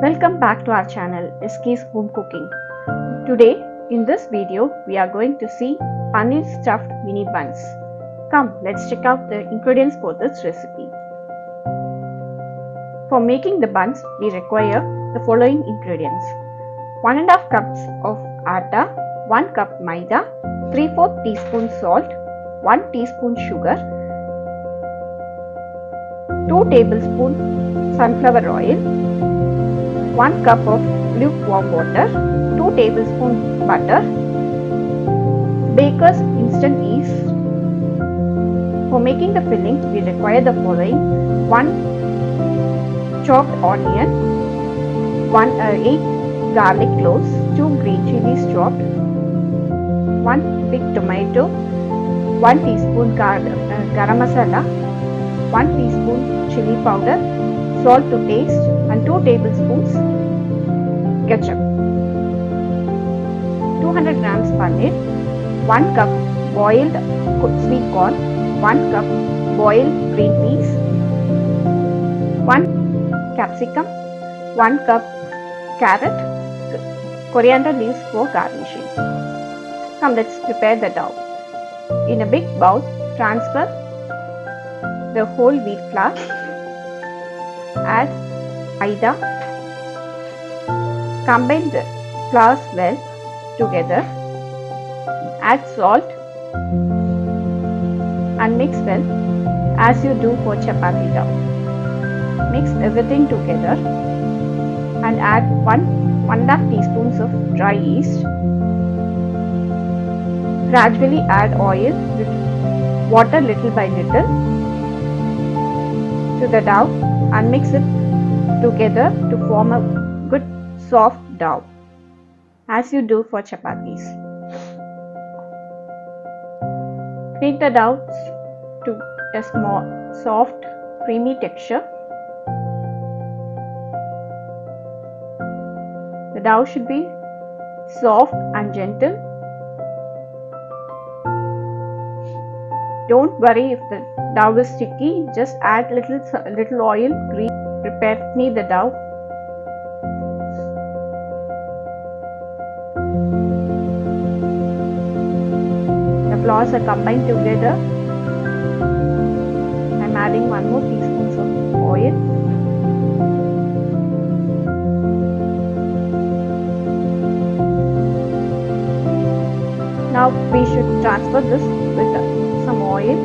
Welcome back to our channel Ghee Home Cooking. Today in this video we are going to see Paneer Stuffed Mini Buns. Come, let's check out the ingredients for this recipe. For making the buns we require the following ingredients: 1½ cups of Atta, 1 cup Maida, 3/4 teaspoon salt, 1 teaspoon sugar, 2 tablespoons sunflower oil, 1 cup of lukewarm water, 2 tablespoons butter, baker's instant yeast. For making the filling, we require the following: 1 chopped onion, 8 garlic cloves, 2 green chillies chopped, 1 big tomato, 1 teaspoon garam masala, 1 teaspoon chilli powder, salt to taste, and 2 tablespoons ketchup. 200 grams paneer, 1 cup boiled sweet corn, 1 cup boiled green peas, 1 capsicum, 1 cup carrot, coriander leaves for garnishing. Come, let's prepare the dough. In a big bowl, transfer the whole wheat flour, add Maida, combine the flours well together, add salt and mix well as you do for chapati dough. Mix everything together and add 1½ teaspoons of dry yeast. Gradually add oil with water little by little to the dough and mix it together to form a good soft dough as you do for chapatis. Knead the dough to a small, soft, creamy texture. The dough should be soft and gentle. Don't worry if the dough is sticky, just add little oil, knead the dough. The flours are combined together. I am adding 1 more teaspoon of oil. Now we should transfer this with some oil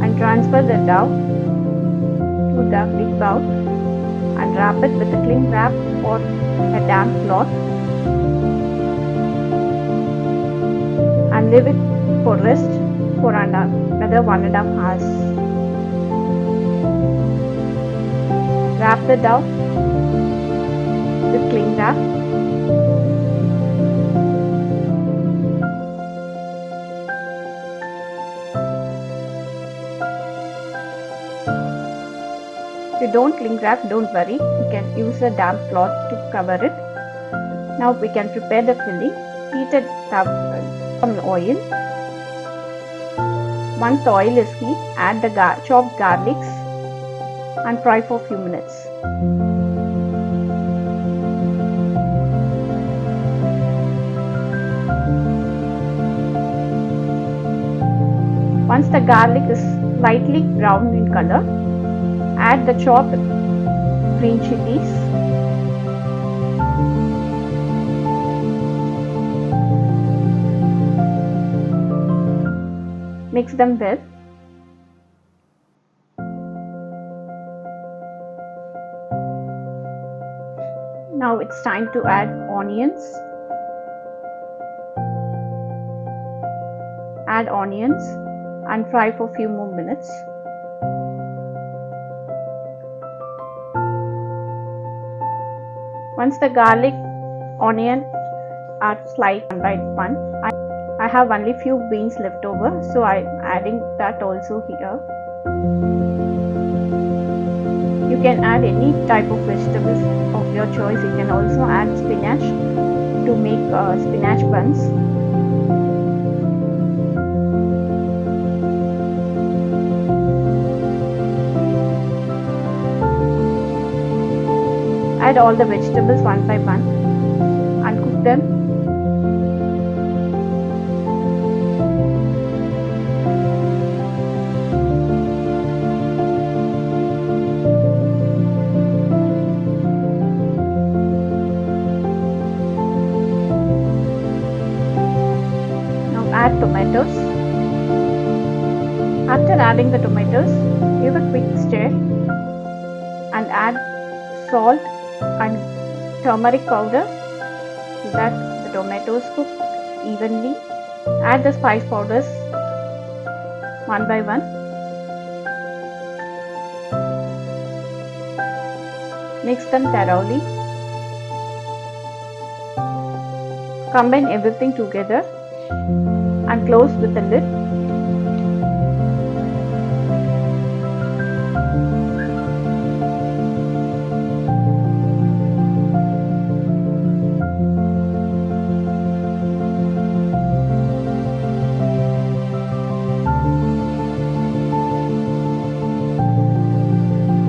and transfer the dough to the big bowl and wrap it with a cling wrap or a damp cloth and leave it for rest for another 1½ hours. Wrap the dough with cling wrap. If you don't cling wrap, don't worry, you can use a damp cloth to cover it. Now we can prepare the filling. Heated some oil. Once the oil is heat, add the chopped garlics and fry for a few minutes. Once the garlic is slightly brown in color, add the chopped green chillies, mix them well. Now it's time to add onions. Add onions and fry for a few more minutes. Once the garlic, onion are slightly right one, I have only few beans left over, so I am adding that also here. You can add any type of vegetables of your choice. You can also add spinach to make spinach buns. Add all the vegetables one by one and cook them. Now add tomatoes. After adding the tomatoes, give a quick stir and add salt and turmeric powder so that the tomatoes cook evenly. Add the spice powders one by one. Mix them thoroughly. Combine everything together and close with the lid.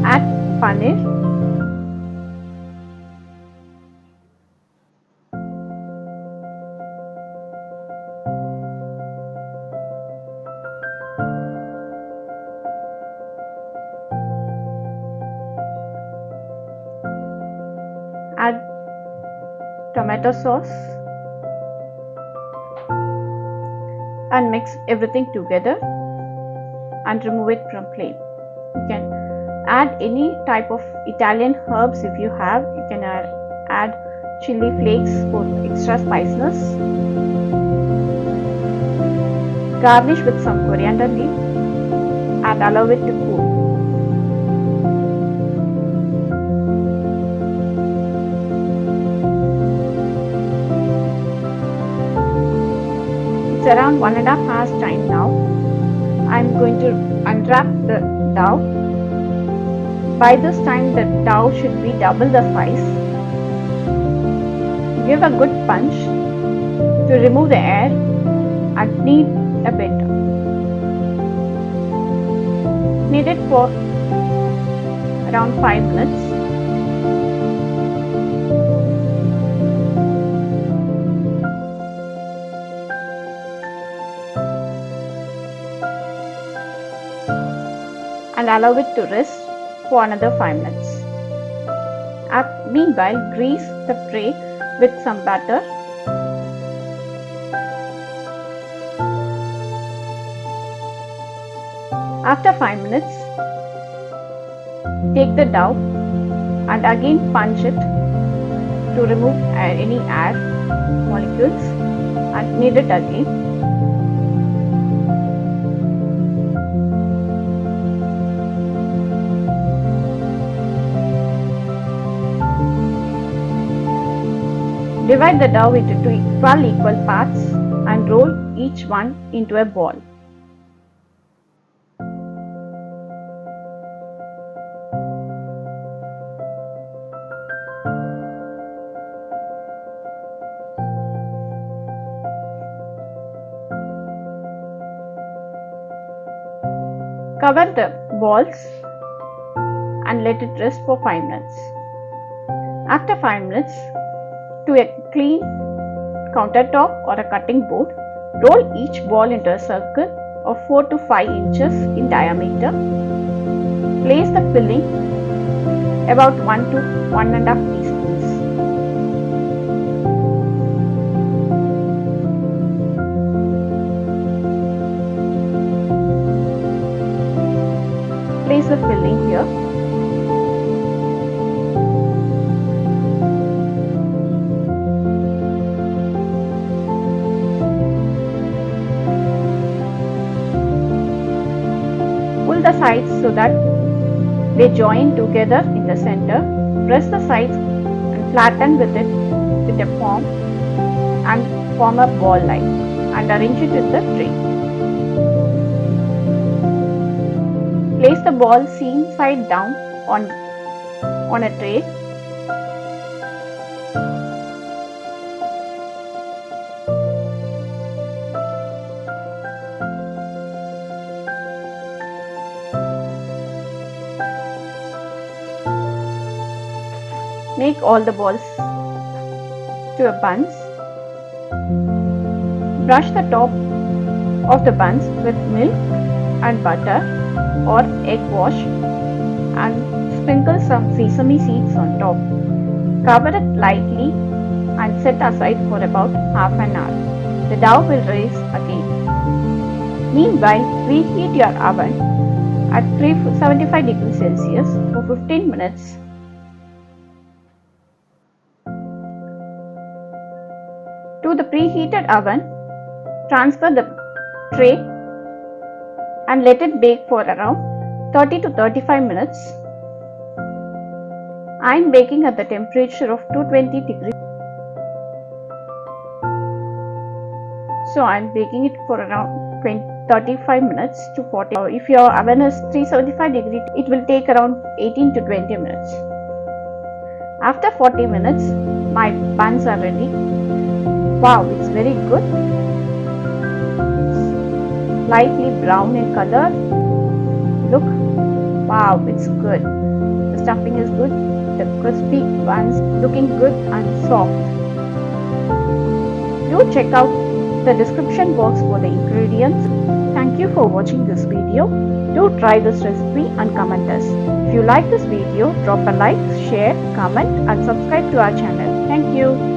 Add paneer. Add tomato sauce and mix everything together and remove it from flame. You can add any type of Italian herbs if you have. You can add chili flakes for extra spiciness. Garnish with some coriander leaf and allow it to cool. It's around 1.5 hours time now. I'm going to unwrap the dough. By this time the dough should be double the size. Give a good punch to remove the air and knead a bit. Knead it for around 5 minutes. And allow it to rest for another 5 minutes. Meanwhile, grease the tray with some butter. After 5 minutes, take the dough and again punch it to remove any air molecules and knead it again. Divide the dough into 12 equal parts and roll each one into a ball. Cover the balls and let it rest for 5 minutes. After 5 minutes, to a clean countertop or a cutting board, roll each ball into a circle of 4 to 5 inches in diameter. Place the filling about 1 to 1.5 teaspoons. Place the filling here. Pull the sides so that they join together in the center. Press the sides and flatten with it with a form and form a ball like and arrange it in the tray. Place the ball seam side down on a tray. Make all the balls to a buns. Brush the top of the buns with milk and butter or egg wash and sprinkle some sesame seeds on top. Cover it lightly and set aside for about half an hour. The dough will rise again. Meanwhile, preheat your oven at 375 degrees Celsius for 15 minutes. To the preheated oven, transfer the tray and let it bake for around 30 to 35 minutes. I am baking at the temperature of 220 degrees. So I am baking it for around 35 minutes to 40. If your oven is 375 degrees, it will take around 18 to 20 minutes. After 40 minutes, my buns are ready. Wow, it's very good. It's lightly brown in color. Look, wow, it's good. The stuffing is good. The crispy buns looking good and soft. Do check out the description box for the ingredients. Thank you for watching this video. Do try this recipe and comment us. If you like this video, drop a like, share, comment and subscribe to our channel. Thank you.